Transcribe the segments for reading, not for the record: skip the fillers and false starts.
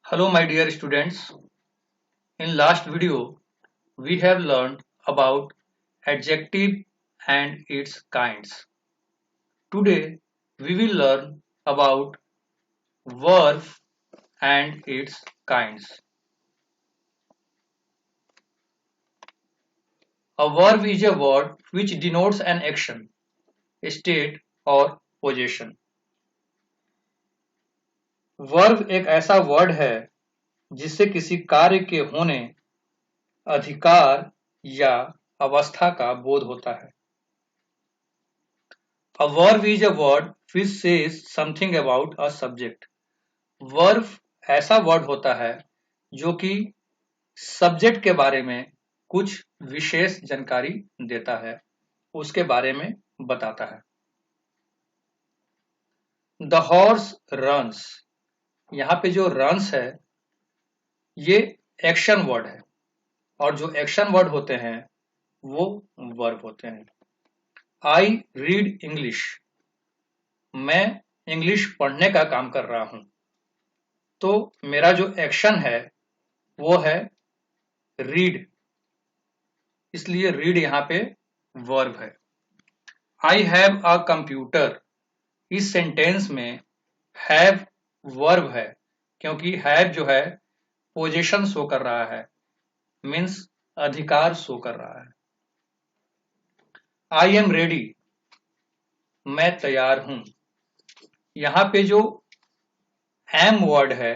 Hello my dear students. In last video, we have learned about adjective and its kinds. Today, we will learn about verb and its kinds. A verb is a word which denotes an action, state or possession. Verb एक ऐसा word है जिससे किसी कार्य के होने, अधिकार या अवस्था का बोध होता है. A verb is a word which says something about a subject. Verb ऐसा वर्ड होता है जो कि सब्जेक्ट के बारे में कुछ विशेष जानकारी देता है, उसके बारे में बताता है. The horse runs. यहाँ पे जो runs है ये एक्शन वर्ड है और जो एक्शन वर्ड होते हैं वो वर्ब होते हैं. I read English. मैं इंग्लिश पढ़ने का काम कर रहा हूं. तो मेरा जो एक्शन है वो है रीड, इसलिए रीड यहाँ पे वर्ब है. I have a computer. इस सेंटेंस में हैव वर्ब है क्योंकि हैव जो है पोजीशन शो कर रहा है, मीन्स अधिकार शो कर रहा है. I am ready. मैं तैयार हूं. यहाँ पे जो एम वर्ड है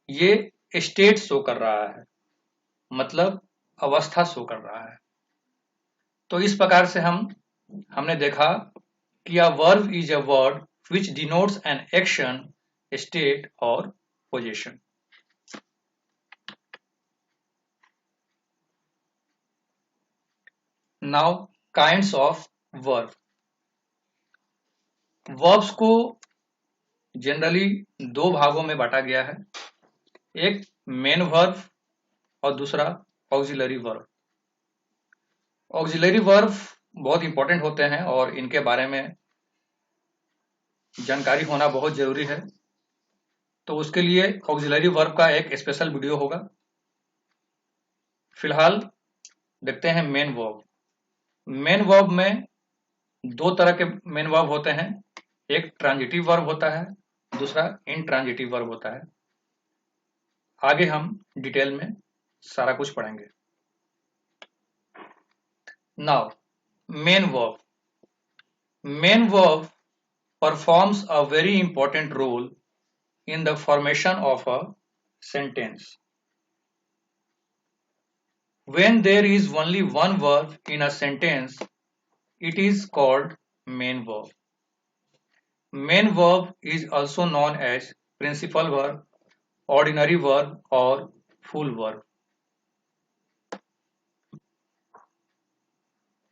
ये स्टेट शो कर रहा है, मतलब अवस्था शो कर रहा है. तो इस प्रकार से हमने देखा कि a verb is a word which denotes an action, state or possession. Now kinds of verb. Verbs को जनरली दो भागों में बांटा गया है, एक मेन वर्ब और दूसरा ऑक्सिलरी वर्ब. ऑक्सिलरी वर्ब बहुत इंपॉर्टेंट होते हैं और इनके बारे में जानकारी होना बहुत जरूरी है. तो उसके लिए ऑक्सिलरी वर्ब का एक स्पेशल वीडियो होगा. फिलहाल देखते हैं मेन वर्ब. मेन वर्ब में दो तरह के मेन वर्ब होते हैं, एक ट्रांजिटिव वर्ब होता है, दूसरा इनट्रांजिटिव वर्ब होता है. आगे हम डिटेल में सारा कुछ पढ़ेंगे. Now main verb. Main verb performs a very important role in the formation of a sentence. When there is only one verb in a sentence, it is called main verb. Main verb is also known as principal verb, ordinary verb or full verb.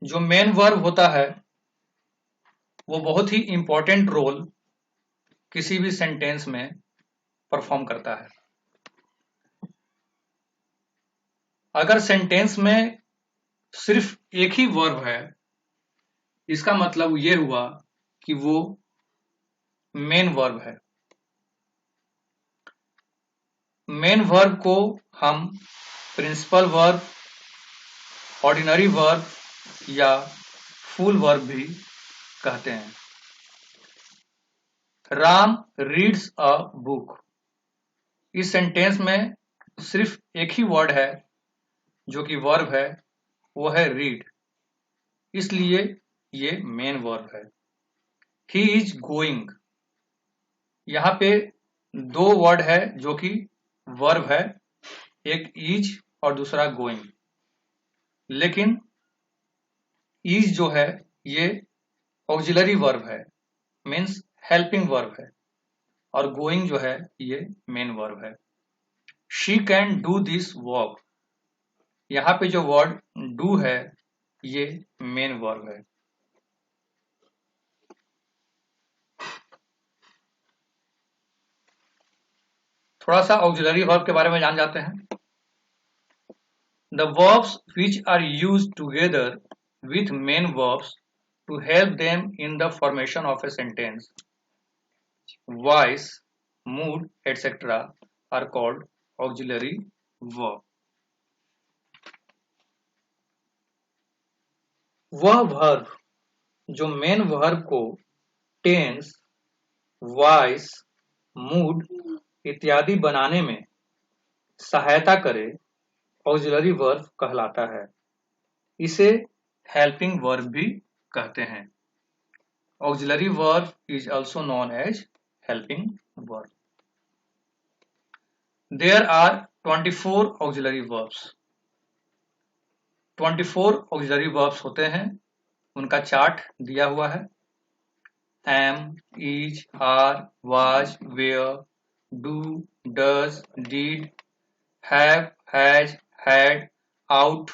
जो main verb होता है वो बहुत ही important role किसी भी sentence में perform करता है. अगर सेंटेंस में सिर्फ एक ही वर्ब है, इसका मतलब ये हुआ कि वो मेन वर्ब है. मेन वर्ब को हम प्रिंसिपल वर्ब, ऑर्डिनरी वर्ब या फुल वर्ब भी कहते हैं. Ram reads a book. इस सेंटेंस में सिर्फ एक ही वर्ड है जो कि वर्ब है, वो है रीड, इसलिए ये मेन वर्ब है. He is going. यहाँ पे दो वर्ड है जो कि वर्ब है, एक इज और दूसरा गोइंग. लेकिन इज जो है ये ऑक्सिलरी वर्ब है, मीन्स हेल्पिंग वर्ब है, और गोइंग जो है ये मेन वर्ब है. She can do this work. यहाँ पे जो वर्ड डू है ये मेन वर्ब है. थोड़ा सा ऑक्सिलरी वर्ब के बारे में जान जाते हैं. The verbs which are used together with main verbs to help them in the formation of a sentence, voice, mood, etc. are called auxiliary verb. वह वर्ब जो मेन वर्ब को टेंस, वॉइस, मूड इत्यादि बनाने में सहायता करे auxiliary verb कहलाता है। इसे हेल्पिंग वर्ब भी कहते हैं। Auxiliary verb is also known as helping verb. There are 24 auxiliary verbs. 24 auxiliary verbs होते हैं, उनका चार्ट दिया हुआ है। am, is, are, was, were, do, does, did, have, has, had, out,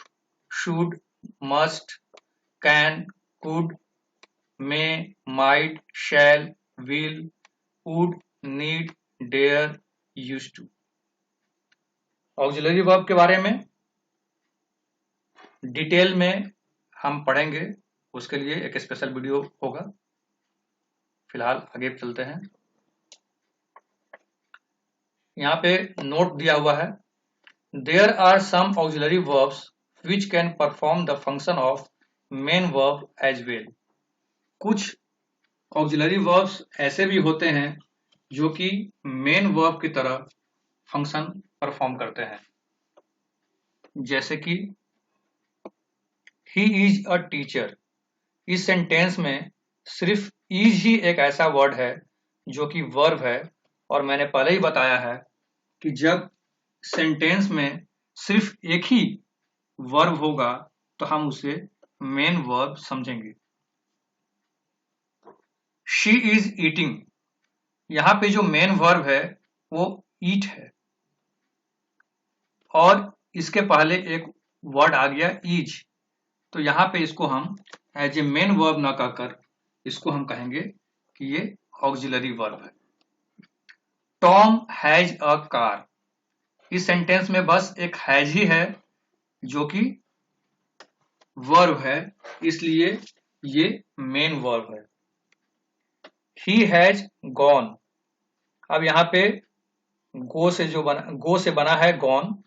should, must, can, could, may, might, shall, will, would, need, dare, used to। Auxiliary verb के बारे में detail में हम पढ़ेंगे, उसके लिए एक स्पेशल वीडियो होगा। फिलहाल आगे चलते हैं। यहाँ पे नोट दिया हुआ है, there are some auxiliary verbs which can perform the function of main verb as well. कुछ ऑक्सिलरी वर्ब्स ऐसे भी होते हैं जो कि मेन वर्ब की तरह फंक्शन परफॉर्म करते हैं। जैसे कि ही इज अ टीचर, इस सेंटेंस में सिर्फ इज ही एक ऐसा वर्ड है जो कि वर्ब है, और मैंने पहले ही बताया है कि जब सेंटेंस में सिर्फ एक ही वर्ब होगा तो हम उसे मेन वर्ब समझेंगे। शी इज ईटिंग, यहाँ पे जो मेन वर्ब है वो ईट है, और इसके पहले एक वर्ड आ गया इज, तो यहाँ पे इसको हम एज ए मेन वर्ब ना कहकर इसको हम कहेंगे कि ये ऑक्सिलरी वर्ब है। टॉम हैज अ कार, इस सेंटेंस में बस एक हैज ही है जो कि वर्ब है, इसलिए ये मेन वर्ब है। ही हैज गॉन, अब यहाँ पे गो से बना है गॉन,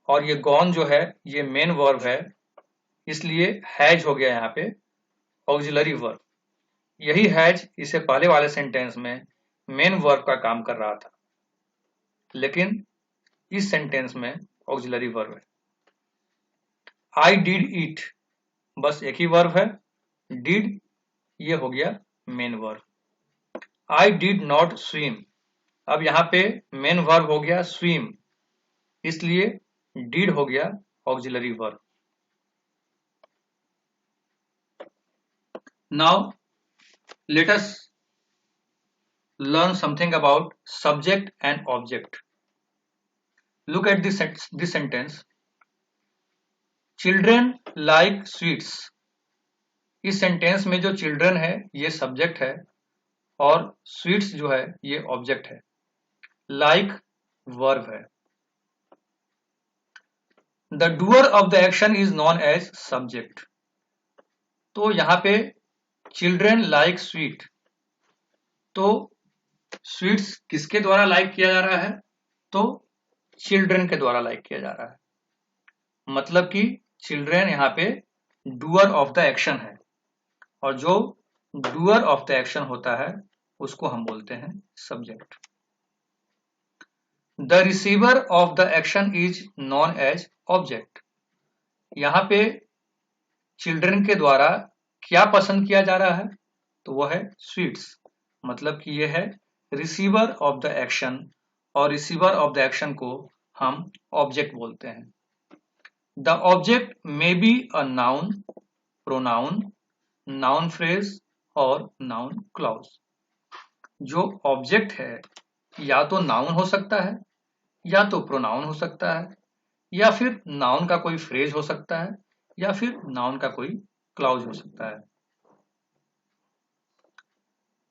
और ये गॉन जो है ये मेन वर्ब है, इसलिए हैज हो गया यहाँ पे ऑक्सिलरी वर्ब। यही हैज इससे पहले वाले सेंटेंस में मेन वर्ब का काम कर रहा था, लेकिन इस सेंटेंस में ऑक्सिलरी वर्ब है। आई डिड ईट, बस एक ही वर्ब है, डिड ये हो गया main verb. I did not swim, अब यहाँ पे मेन वर्ब हो गया स्विम, इसलिए डिड हो गया auxiliary verb. Now let us learn something about subject and object. Look at this sentence. Children like sweets. इस सेंटेंस में जो चिल्ड्रन है ये सब्जेक्ट है और स्वीट्स जो है ये ऑब्जेक्ट है। लाइक वर्ब है। The doer of the action is known as subject. तो यहाँ पे चिल्ड्रन लाइक स्वीट, तो स्वीट्स किसके द्वारा लाइक किया जा रहा है? तो चिल्ड्रन के द्वारा लाइक किया जा रहा है, मतलब कि चिल्ड्रन यहाँ पे डूअर ऑफ द एक्शन है, और जो डूअर ऑफ द एक्शन होता है उसको हम बोलते हैं subject. The receiver of the action is known as object. यहाँ पे चिल्ड्रन के द्वारा क्या पसंद किया जा रहा है? तो वो है स्वीट्स, मतलब कि ये है रिसीवर ऑफ द एक्शन, और रिसीवर ऑफ द एक्शन को हम ऑब्जेक्ट बोलते हैं। The object may be a noun, pronoun, noun phrase और नाउन क्लॉज। जो ऑब्जेक्ट है या तो नाउन हो सकता है, या तो प्रोनाउन हो सकता है, या फिर नाउन का कोई फ्रेज हो सकता है, या फिर नाउन का कोई क्लॉज हो सकता है।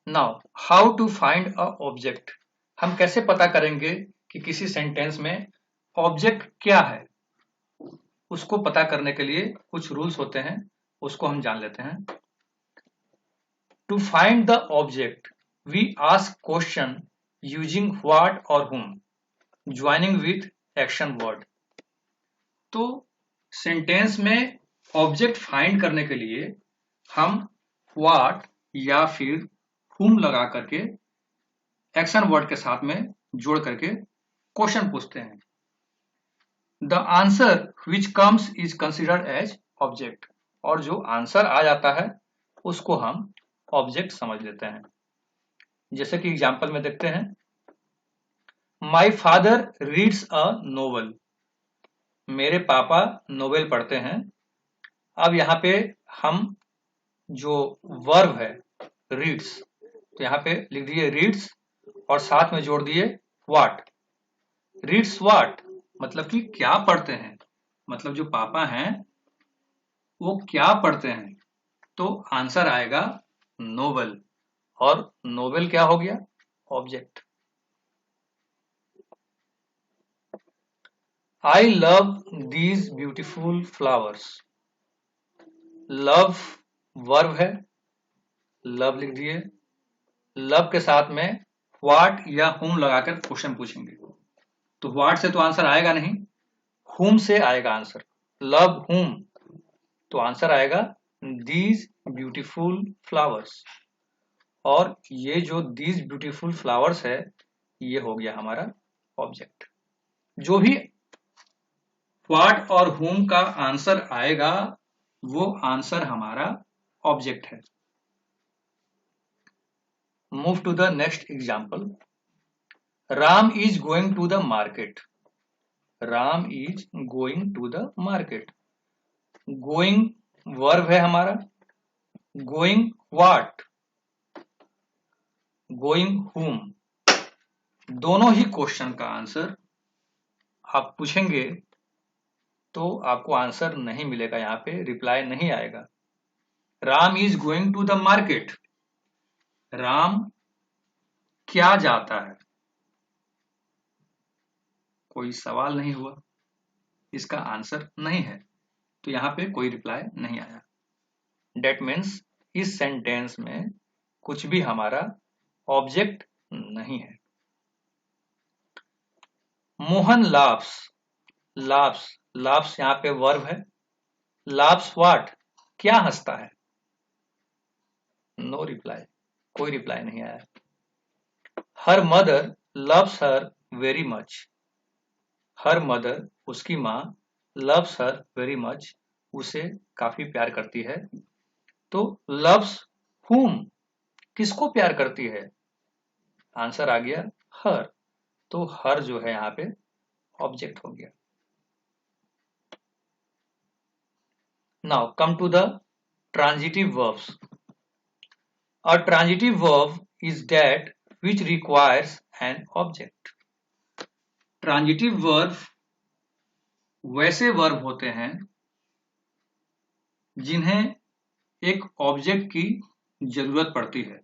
Now how to find a object, हम कैसे पता करेंगे कि किसी सेंटेंस में ऑब्जेक्ट क्या है? उसको पता करने के लिए कुछ रूल्स होते हैं, उसको हम जान लेते हैं। To find the object we ask question using what और whom। Joining with action word. तो सेंटेंस में ऑब्जेक्ट फाइंड करने के लिए हम व्हाट या फिर whom लगा करके एक्शन वर्ड के साथ में जोड़ करके क्वेश्चन पूछते हैं। The answer which comes is considered as object, और जो आंसर आ जाता है उसको हम ऑब्जेक्ट समझ लेते हैं। जैसे कि एग्जाम्पल में देखते हैं, my father reads a novel, मेरे पापा नोवेल पढ़ते हैं। अब यहाँ पे हम जो वर्ब है रीड्स, तो यहाँ पे लिख दिए रीड्स और साथ में जोड़ दिए व्हाट। रीड्स व्हाट मतलब कि क्या पढ़ते हैं, मतलब जो पापा हैं वो क्या पढ़ते हैं, तो आंसर आएगा नोवेल, और नोवेल क्या हो गया, object. I love these beautiful flowers, love verb है, लव लिख दिए, लव के साथ में व्हाट या हुम लगाकर क्वेश्चन पूछेंगे। तो व्हाट से तो आंसर आएगा नहीं, हुम से आएगा आंसर। लव हुम, तो आंसर आएगा दीज ब्यूटीफुल फ्लावर्स, और ये जो दीज ब्यूटीफुल फ्लावर्स है ये हो गया हमारा ऑब्जेक्ट। जो भी व्हाट और हुम का आंसर आएगा वो आंसर हमारा ऑब्जेक्ट है। Move to the next example. Ram is going to the market, Ram is going to the market. Going verb है हमारा, गोइंग व्हाट, गोइंग हुम, दोनों ही क्वेश्चन का आंसर आप पूछेंगे तो आपको आंसर नहीं मिलेगा, यहाँ पे रिप्लाई नहीं आएगा। Ram is going to the market, Ram क्या जाता है, कोई सवाल नहीं हुआ, इसका आंसर नहीं है, तो यहाँ पे कोई रिप्लाई नहीं आया। डेट मीन्स इस सेंटेंस में कुछ भी हमारा ऑब्जेक्ट नहीं है। मोहन लाफ्स, लाफ्स, लाफ्स यहाँ पे वर्ब है, लाफ्स व्हाट, क्या हंसता है, नो रिप्लाई, कोई रिप्लाई नहीं आया। Her mother loves her very much, her mother उसकी माँ, लव्स हर वेरी मच, उसे काफी प्यार करती है। तो लव्स हुम, किसको प्यार करती है, आंसर आ गया हर, तो हर जो है यहाँ पे ऑब्जेक्ट हो गया। Now come to the transitive verbs. A transitive verb is that which requires an object. Transitive verb वैसे वर्ब होते हैं जिन्हें एक ऑब्जेक्ट की जरूरत पड़ती है।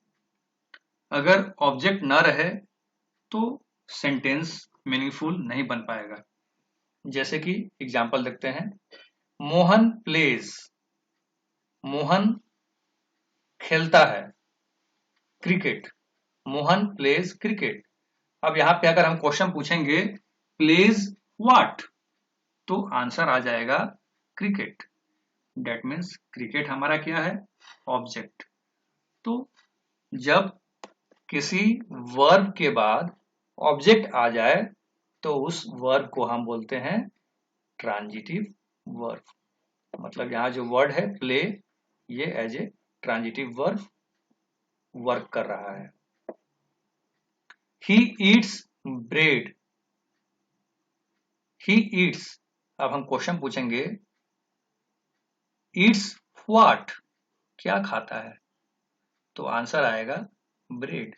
अगर ऑब्जेक्ट ना रहे तो सेंटेंस मीनिंगफुल नहीं बन पाएगा। जैसे कि एग्जाम्पल देखते हैं, मोहन प्लेज, मोहन खेलता है क्रिकेट, मोहन प्लेज क्रिकेट। अब यहाँ पे अगर हम क्वेश्चन पूछेंगे प्लेज व्हाट, तो आंसर आ जाएगा क्रिकेट। डेट मीन्स क्रिकेट हमारा क्या है, ऑब्जेक्ट। तो जब किसी वर्ब के बाद ऑब्जेक्ट आ जाए तो उस वर्ब को हम बोलते हैं ट्रांजिटिव वर्ब। मतलब यहाँ जो वर्ड है प्ले, ये as a transitive verb work कर रहा है। He eats bread, he eats, अब हम क्वेश्चन पूछेंगे ईट्स व्हाट, क्या खाता है, तो आंसर आएगा ब्रेड।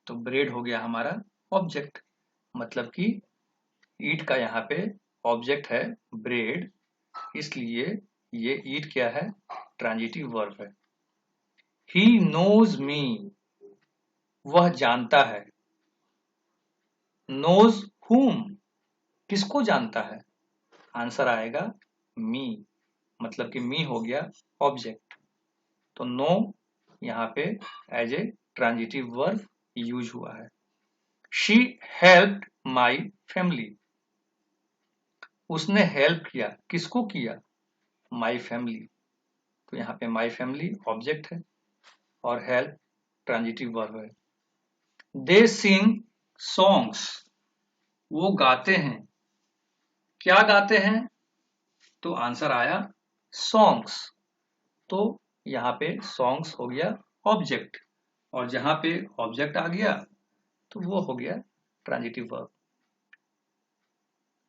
तो ब्रेड हो गया हमारा ऑब्जेक्ट, मतलब कि ईट का यहाँ पे ऑब्जेक्ट है ब्रेड, इसलिए ये ईट क्या है, ट्रांजिटिव वर्ब है। ही नोज मी, वह जानता है, नोज हुम, किसको जानता है, आंसर आएगा मी, मतलब कि मी हो गया ऑब्जेक्ट। तो नो यहाँ पे as a transitive verb use हुआ है। She helped my family. उसने हेल्प किया, किसको किया? My family. तो यहाँ पे माई फैमिली ऑब्जेक्ट है और हेल्प ट्रांजिटिव वर्ब है। दे सिंग सॉन्ग्स, वो गाते हैं। क्या गाते हैं? तो आंसर आया सॉन्ग्स। तो यहाँ पे सॉन्ग्स हो गया ऑब्जेक्ट, और जहां पे ऑब्जेक्ट आ गया तो वो हो गया ट्रांजिटिव वर्ब।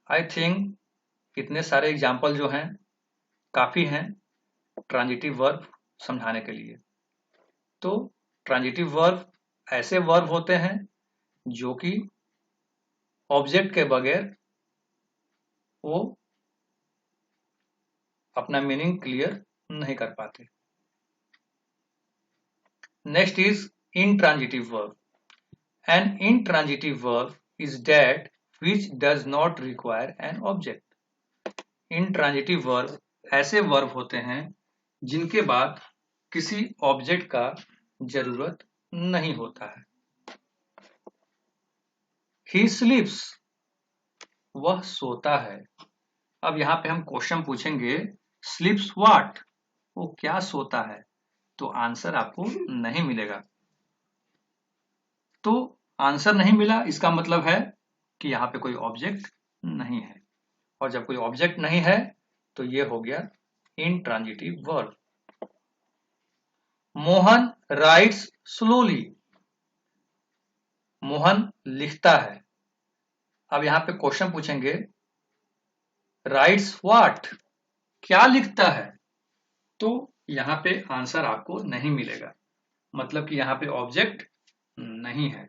आई थिंक इतने सारे एग्जाम्पल जो हैं काफी हैं ट्रांजिटिव वर्ब समझाने के लिए। तो ट्रांजिटिव वर्ब ऐसे वर्ब होते हैं जो कि ऑब्जेक्ट के बगैर वो अपना मीनिंग क्लियर नहीं कर पाते। Next is intransitive verb. An intransitive verb is that which does not require an object. intransitive verb ऐसे वर्ब होते हैं जिनके बाद किसी ऑब्जेक्ट का जरूरत नहीं होता है। He sleeps, वह सोता है। अब यहाँ पे हम क्वेश्चन पूछेंगे sleeps what, वो क्या सोता है? तो आंसर आपको नहीं मिलेगा। तो आंसर नहीं मिला, इसका मतलब है कि यहाँ पे कोई ऑब्जेक्ट नहीं है, और जब कोई ऑब्जेक्ट नहीं है तो ये हो गया intransitive verb. Mohan rights slowly, Mohan लिखता है। अब यहाँ पे क्वेश्चन पूछेंगे राइट्स व्हाट, क्या लिखता है? तो यहाँ पे आंसर आपको नहीं मिलेगा, मतलब कि यहाँ पे ऑब्जेक्ट नहीं है।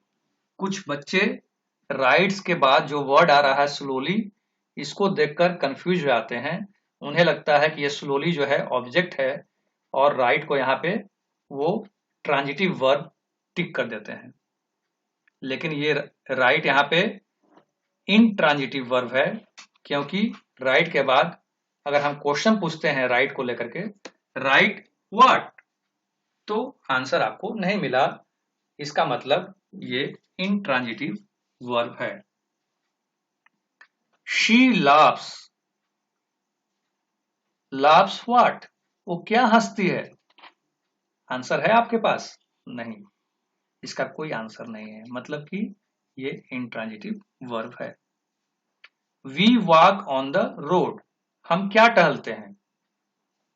कुछ बच्चे राइट्स के बाद जो वर्ड आ रहा है स्लोली, इसको देखकर कंफ्यूज हो जाते हैं। उन्हें लगता है कि ये स्लोली जो है ऑब्जेक्ट है, और राइट को यहाँ पे वो ट्रांजिटिव वर्ब टिक कर देते हैं। लेकिन ये राइट यहाँ पे इनट्रांजिटिव वर्ब है, क्योंकि राइट के बाद अगर हम क्वेश्चन पूछते हैं राइट को लेकर के, राइट व्हाट, तो आंसर आपको नहीं मिला। इसका मतलब ये इनट्रांजिटिव वर्ब है। शी लाफ्स, लाफ्स व्हाट, वो क्या हंसती है? आंसर है आपके पास? नहीं, इसका कोई आंसर नहीं है, मतलब कि ये इनट्रांजिटिव वर्ब है। We walk on the road, हम क्या टहलते हैं?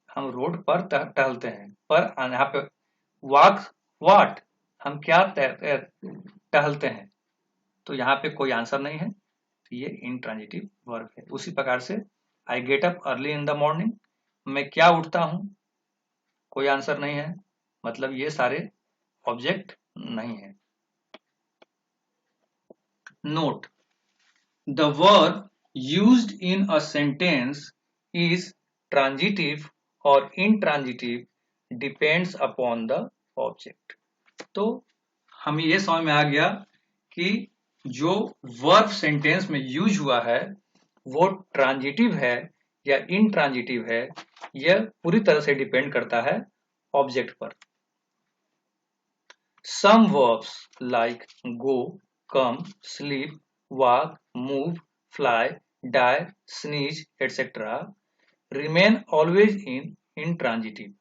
हम रोड पर टहलते हैं, पर यहाँ पे वॉक व्हाट, हम क्या टहलते हैं? तो यहाँ पे कोई आंसर नहीं है, तो ये इनट्रांजिटिव वर्ब है। उसी प्रकार से I get up early in the morning, मैं क्या उठता हूं? कोई आंसर नहीं है, मतलब ये सारे ऑब्जेक्ट नहीं है। Note, the verb used in a sentence is transitive और intransitive depends upon the object. तो हमें ये समझ में आ गया कि जो वर्ब सेंटेंस में यूज हुआ है वो ट्रांजिटिव है या इनट्रांजिटिव है, यह पूरी तरह से डिपेंड करता है ऑब्जेक्ट पर। Some verbs like go, come, sleep, walk, move, fly, die, sneeze etcetera remain always in intransitive.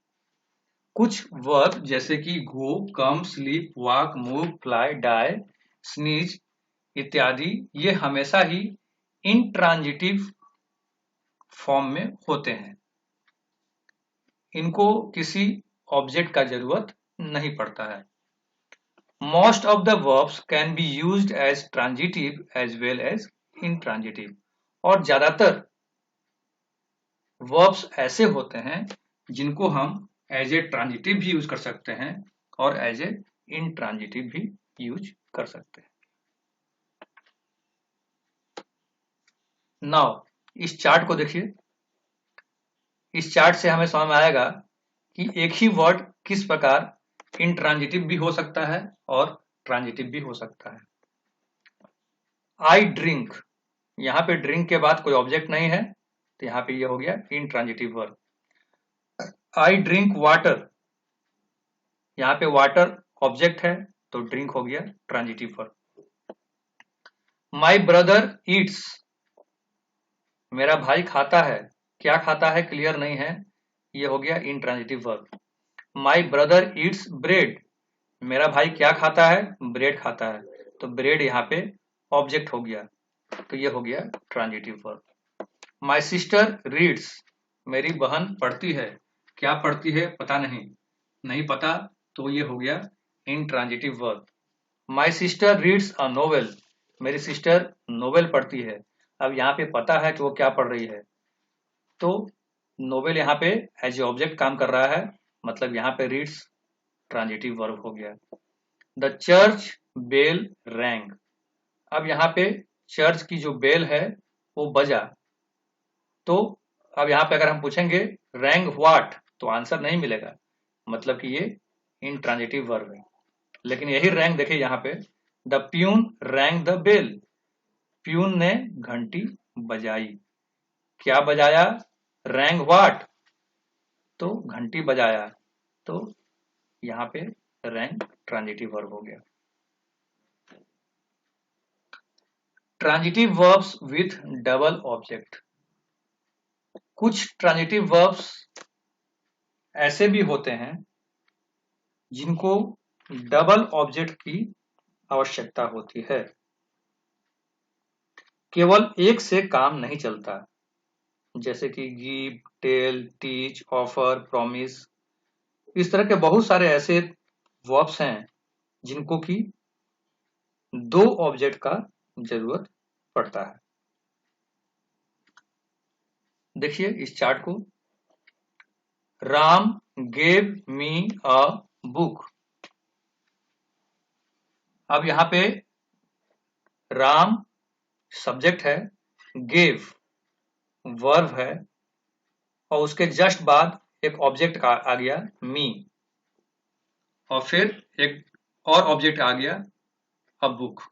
कुछ वर्ब जैसे कि go, come, sleep, walk, move, fly, die, sneeze इत्यादि, ये हमेशा ही इनट्रांजिटिव फॉर्म में होते हैं। इनको किसी ऑब्जेक्ट का जरूरत नहीं पड़ता है। Most of the verbs can be used as transitive as well as intransitive, और ज्यादातर वर्ब्स ऐसे होते हैं जिनको हम एज ए ट्रांजिटिव भी यूज कर सकते हैं और एज ए इनट्रांजिटिव भी यूज कर सकते हैं। नाउ इस चार्ट को देखिए। इस चार्ट से हमें समझ में आएगा कि एक ही वर्ड किस प्रकार इनट्रांजिटिव भी हो सकता है और ट्रांजिटिव भी हो सकता है। आई ड्रिंक, यहाँ पे ड्रिंक के बाद कोई ऑब्जेक्ट नहीं है, तो यहाँ पे ये हो गया intransitive verb. I drink water, यहाँ पे वाटर ऑब्जेक्ट है, तो ड्रिंक हो गया transitive verb. My brother Yeats, मेरा भाई खाता है, क्या खाता है क्लियर नहीं है, ये हो गया intransitive verb. My brother Yeats bread, मेरा भाई क्या खाता है, ब्रेड खाता है, तो ब्रेड यहाँ पे ऑब्जेक्ट हो गया, तो ये हो गया transitive verb. My sister reads, मेरी बहन पढ़ती है, क्या पढ़ती है पता नहीं पता, तो ये हो गया intransitive verb. My sister reads a novel, मेरी सिस्टर नोवेल पढ़ती है, अब यहाँ पे पता है कि वो क्या पढ़ रही है, तो नोवेल यहाँ पे एज ए ऑब्जेक्ट काम कर रहा है, मतलब यहाँ पे रीड्स ट्रांजिटिव वर्ब हो गया। द चर्च बेल रैंग, अब यहाँ पे चर्च की जो बेल है वो बजा, तो अब यहाँ पे अगर हम पूछेंगे रैंग व्हाट, तो आंसर नहीं मिलेगा, मतलब कि ये इंट्रांजिटिव वर्ब है। लेकिन यही रैंग देखिए यहाँ पे, the peon rang the bell, peon ने घंटी बजाई, क्या बजाया, रैंग व्हाट, तो घंटी बजाया, तो यहाँ पे रैंग ट्रांजिटिव वर्ब हो गया। Transitive verbs with double object, कुछ ट्रांजिटिव वर्ब्स ऐसे भी होते हैं जिनको डबल ऑब्जेक्ट की आवश्यकता होती है, केवल एक से काम नहीं चलता, जैसे कि give, tell, teach, offer, promise, इस तरह के बहुत सारे ऐसे वर्ब्स हैं जिनको की दो ऑब्जेक्ट का जरूरत पड़ता है। देखिए इस चार्ट को, Ram gave me a book, अब यहाँ पे राम सब्जेक्ट है, गेव वर्ब है, और उसके जस्ट बाद एक ऑब्जेक्ट आ गया मी, और फिर एक और ऑब्जेक्ट आ गया अ बुक,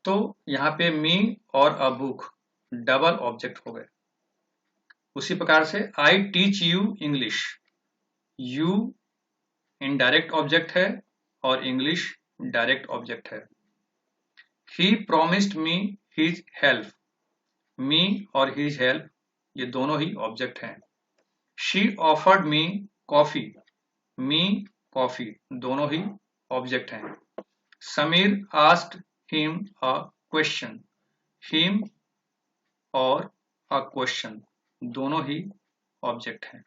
तो यहाँ पे मी और अ बुक डबल ऑब्जेक्ट हो गए। उसी प्रकार से I teach you English, you indirect object है और इंग्लिश डायरेक्ट ऑब्जेक्ट है। ही प्रोमिस्ड मी हिज हेल्प, मी और हिज हेल्प ये दोनों ही ऑब्जेक्ट हैं। She offered me coffee, me coffee दोनों ही ऑब्जेक्ट हैं। Sameer asked him a question, him और अ क्वेश्चन दोनों ही ऑब्जेक्ट हैं।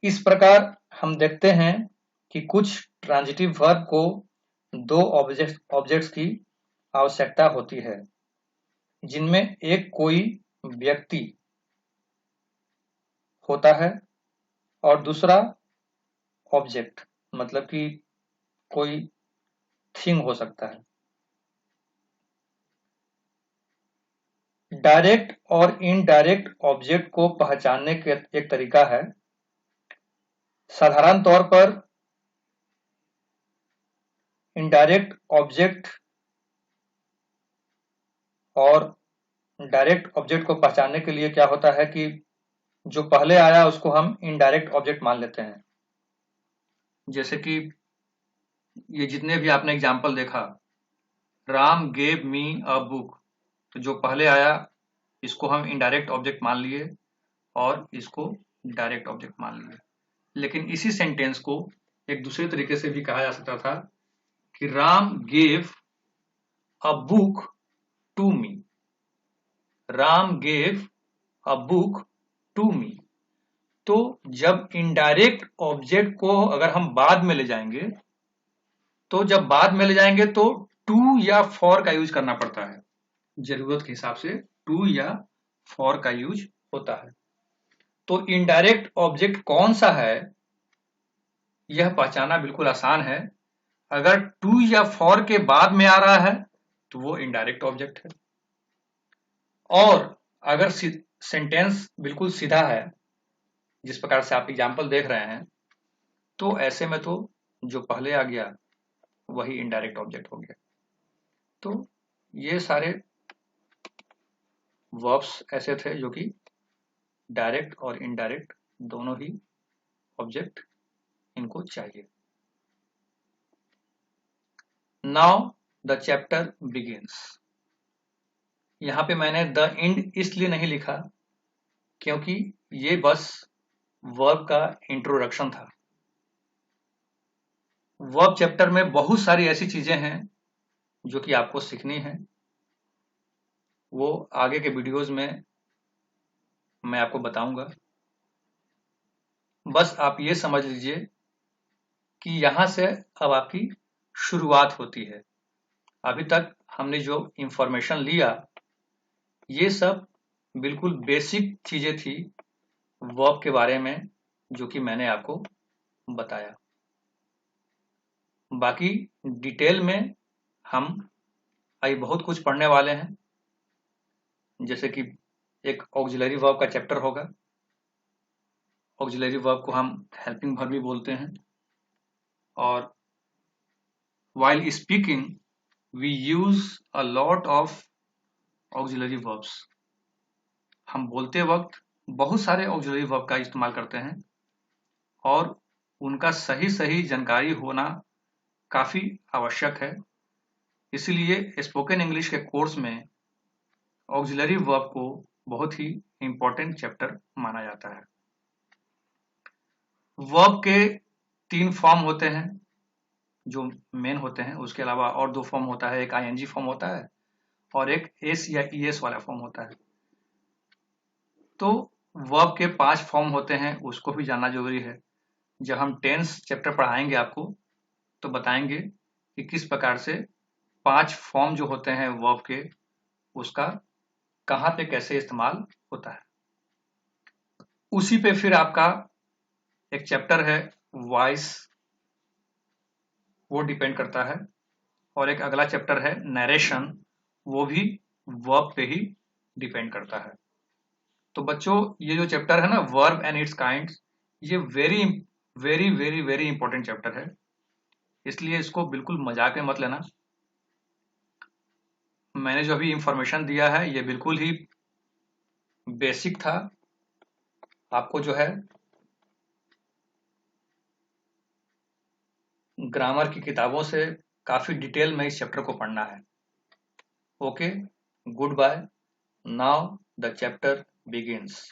इस प्रकार हम देखते हैं कि कुछ ट्रांजिटिव वर्ब को दो ऑब्जेक्ट्स की आवश्यकता होती है, जिनमें एक कोई व्यक्ति होता है और दूसरा ऑब्जेक्ट, मतलब कि कोई थिंग हो सकता है। डायरेक्ट और इनडायरेक्ट ऑब्जेक्ट को पहचानने का एक तरीका है, साधारण तौर पर इनडायरेक्ट ऑब्जेक्ट और डायरेक्ट ऑब्जेक्ट को पहचानने के लिए क्या होता है कि जो पहले आया उसको हम इनडायरेक्ट ऑब्जेक्ट मान लेते हैं। जैसे कि ये जितने भी आपने एग्जाम्पल देखा, Ram gave me a book, तो जो पहले आया इसको हम इनडायरेक्ट ऑब्जेक्ट मान लिए और इसको डायरेक्ट ऑब्जेक्ट मान लिए। लेकिन इसी सेंटेंस को एक दूसरे तरीके से भी कहा जा सकता था कि Ram gave a book to me, Ram gave a book to me. तो जब इनडायरेक्ट ऑब्जेक्ट को अगर हम बाद में ले जाएंगे, तो जब बाद में ले जाएंगे तो टू या फॉर का यूज करना पड़ता है, जरूरत के हिसाब से टू या फॉर का यूज होता है। तो इनडायरेक्ट ऑब्जेक्ट कौन सा है यह पहचाना बिल्कुल आसान है, अगर टू या फॉर के बाद में आ रहा है तो वो इनडायरेक्ट ऑब्जेक्ट है, और अगर सेंटेंस बिल्कुल सीधा है जिस प्रकार से आप एग्जाम्पल देख रहे हैं, तो ऐसे में तो जो पहले आ गया वही इनडायरेक्ट ऑब्जेक्ट हो गया। तो ये सारे वर्ब्स ऐसे थे जो कि डायरेक्ट और इनडायरेक्ट दोनों ही ऑब्जेक्ट इनको चाहिए। Now the chapter begins. यहाँ पे मैंने द एंड इसलिए नहीं लिखा क्योंकि ये बस वर्ब का इंट्रोडक्शन था। वर्ब चैप्टर में बहुत सारी ऐसी चीजें हैं जो कि आपको सीखनी है, वो आगे के वीडियोस में मैं आपको बताऊंगा। बस आप ये समझ लीजिए कि यहां से अब आपकी शुरुआत होती है। अभी तक हमने जो इंफॉर्मेशन लिया ये सब बिल्कुल बेसिक चीजें थी वर्ब के बारे में जो कि मैंने आपको बताया। बाकी डिटेल में हम आगे बहुत कुछ पढ़ने वाले हैं, जैसे कि एक ऑक्सिलरी वर्ब का चैप्टर होगा। ऑक्सिलरी वर्ब को हम हेल्पिंग वर्ब भी बोलते हैं। और while speaking we use a lot of auxiliary verbs। हम बोलते वक्त बहुत सारे ऑक्सिलरी वर्ब का इस्तेमाल करते हैं और उनका सही सही जानकारी होना काफी आवश्यक है। इसीलिए स्पोकन इंग्लिश के कोर्स में ऑक्सिलरी वर्ब को बहुत ही इंपॉर्टेंट चैप्टर माना जाता है। वर्ब के 3 फॉर्म होते हैं जो मेन होते हैं, उसके अलावा और 2 फॉर्म होता है, एक आईएनजी फॉर्म होता है और एक एस या ईएस वाला फॉर्म होता है। तो वर्ब के 5 फॉर्म होते हैं, उसको भी जानना जरूरी है। जब हम टेंस चैप्टर पढ़ाएंगे आपको तो बताएंगे कि किस प्रकार से 5 फॉर्म जो होते हैं वर्ब के उसका कहाँ पे कैसे इस्तेमाल होता है। उसी पे फिर आपका एक चैप्टर है वॉइस, वो डिपेंड करता है, और एक अगला चैप्टर है नरेशन, वो भी वर्ब पे ही डिपेंड करता है। तो बच्चों ये जो चैप्टर है ना वर्ब एंड इट्स काइंड्स, ये very very very very important chapter है, इसलिए इसको बिल्कुल मजाक में मत लेना। मैंने जो अभी इंफॉर्मेशन दिया है ये बिल्कुल ही बेसिक था। आपको जो है ग्रामर की किताबों से काफी डिटेल में इस चैप्टर को पढ़ना है। Okay, good bye. Now the chapter begins.